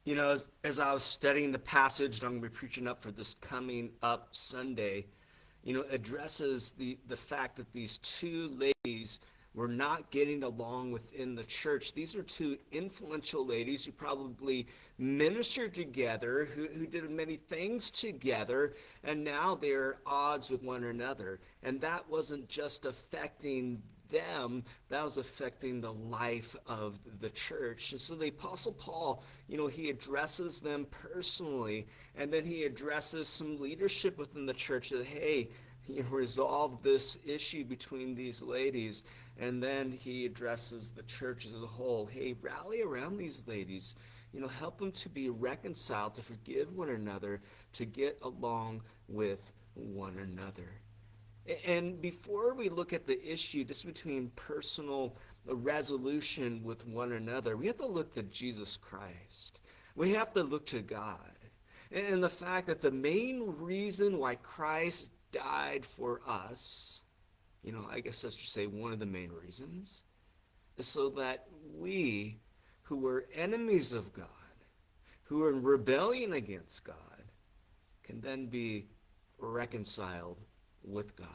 As I was studying the passage that I'm going to be preaching up for this coming up Sunday, addresses the fact that these two ladies were not getting along within the church. These are two influential ladies who probably ministered together, who did many things together, and now they're at odds with one another. And that wasn't just affecting them, that was affecting the life of the church. And so the Apostle Paul, he addresses them personally, and then he addresses some leadership within the church that, hey, resolve this issue between these ladies. And then he addresses the church as a whole. Hey, rally around these ladies. Help them to be reconciled, to forgive one another, to get along with one another. And before we look at the issue just between personal resolution with one another, we have to look to Jesus Christ. We have to look to God. And the fact that the main reason why Christ died for us, I guess I should say one of the main reasons, is so that we, who were enemies of God, who are in rebellion against God, can then be reconciled with God.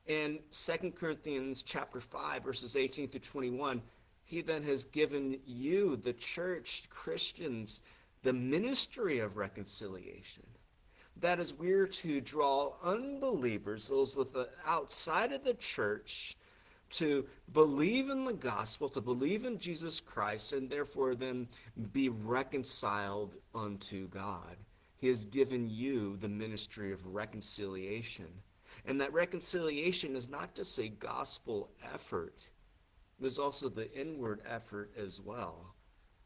In 2 Corinthians chapter 5, verses 18 through 21, he then has given you, the church, Christians, the ministry of reconciliation. That is, we're to draw unbelievers, those with the outside of the church, to believe in the gospel, to believe in Jesus Christ, and therefore then be reconciled unto God. He has given you the ministry of reconciliation. And that reconciliation is not just a gospel effort. There's also the inward effort as well.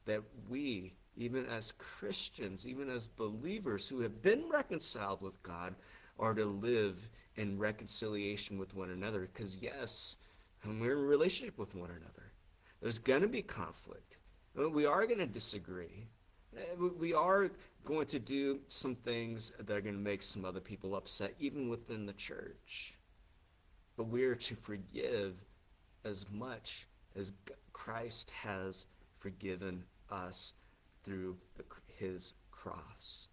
That we, even as Christians, even as believers who have been reconciled with God, are to live in reconciliation with one another. Because yes, when we're in a relationship with one another, there's going to be conflict. We are going to disagree. We are going to do some things that are going to make some other people upset, even within the church. But we are to forgive as much as Christ has forgiven us through his cross.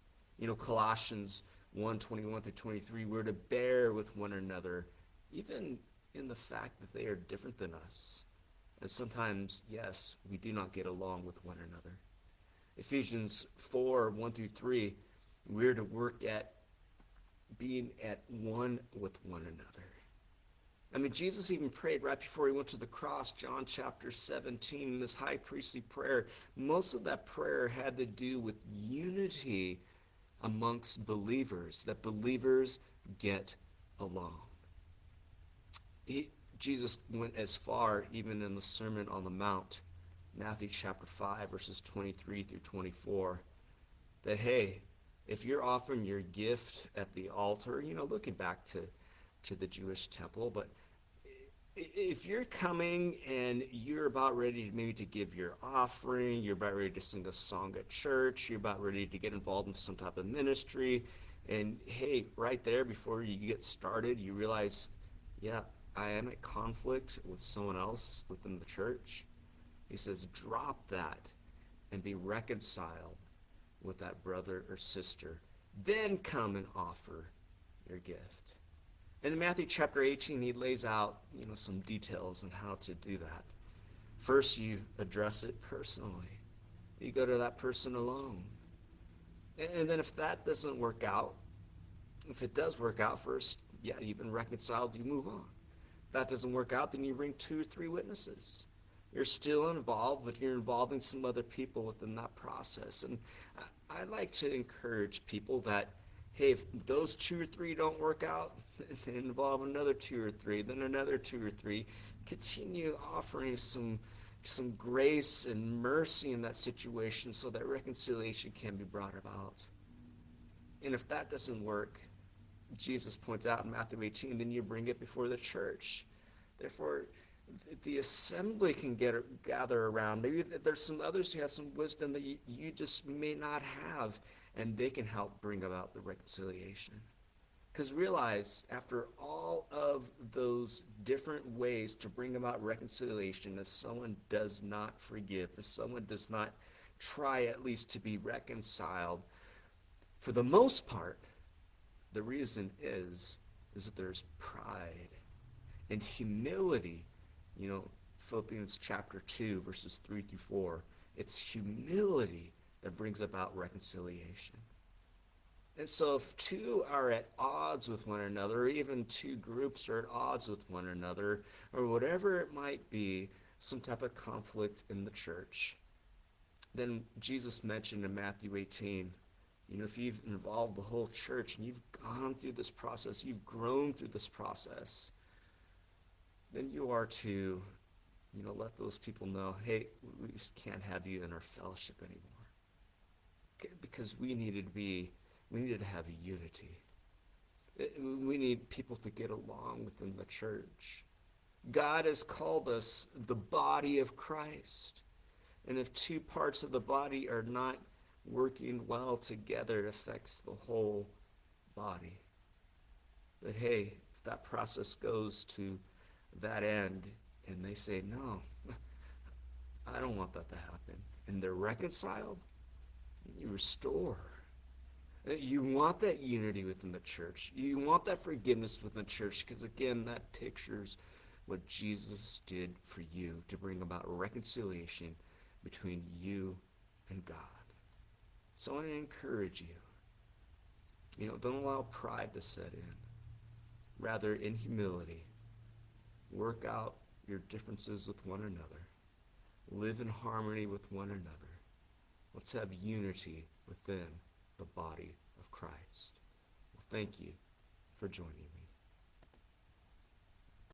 Colossians 1:21 through 23, we're to bear with one another, even in the fact that they are different than us. And sometimes, yes, we do not get along with one another. Ephesians 4:1 through 3, we're to work at being at one with one another. I mean, Jesus even prayed right before he went to the cross, John chapter 17, in this high priestly prayer. Most of that prayer had to do with unity amongst believers, that believers get along. Jesus went as far, even in the Sermon on the Mount, Matthew chapter 5, verses 23 through 24, that, hey, if you're offering your gift at the altar, looking back to the Jewish temple, but if you're coming and you're about ready maybe to give your offering, you're about ready to sing a song at church, you're about ready to get involved in some type of ministry, and hey, right there before you get started, you realize, yeah, I am at conflict with someone else within the church. He says, drop that and be reconciled with that brother or sister. Then come and offer your gift. And in Matthew chapter 18, he lays out, some details on how to do that. First, you address it personally. You go to that person alone. And then if that doesn't work out, if it does work out first, yeah, you've been reconciled, you move on. If that doesn't work out, then you bring 2 or 3 witnesses. You're still involved, but you're involving some other people within that process. And I like to encourage people that, hey, if those 2 or 3 don't work out, then involve another 2 or 3, then another 2 or 3. Continue offering some grace and mercy in that situation so that reconciliation can be brought about. And if that doesn't work, Jesus points out in Matthew 18, then you bring it before the church. Therefore, the assembly can gather around. Maybe there's some others who have some wisdom that you just may not have, and they can help bring about the reconciliation. Because realize, after all of those different ways to bring about reconciliation, if someone does not forgive, if someone does not try at least to be reconciled. For the most part, the reason is that there's pride and humility. Philippians chapter 2, verses 3 through 4. It's humility that brings about reconciliation. And so if two are at odds with one another, or even two groups are at odds with one another, or whatever it might be, some type of conflict in the church, then Jesus mentioned in Matthew 18, if you've involved the whole church and you've gone through this process, you've grown through this process, then you are to, let those people know, hey, we just can't have you in our fellowship anymore. Okay? Because we needed to have unity. We need people to get along within the church. God has called us the body of Christ. And if two parts of the body are not working well together, it affects the whole body. But hey, if that process goes to that end and they say, no, I don't want that to happen, and they're reconciled, you restore. You want that unity within the church. You want that forgiveness within the church, because again, that pictures what Jesus did for you to bring about reconciliation between you and God. So I want to encourage you. Don't allow pride to set in. Rather, in humility, work out your differences with one another. Live in harmony with one another. Let's have unity within the body of Christ. Well, thank you for joining me.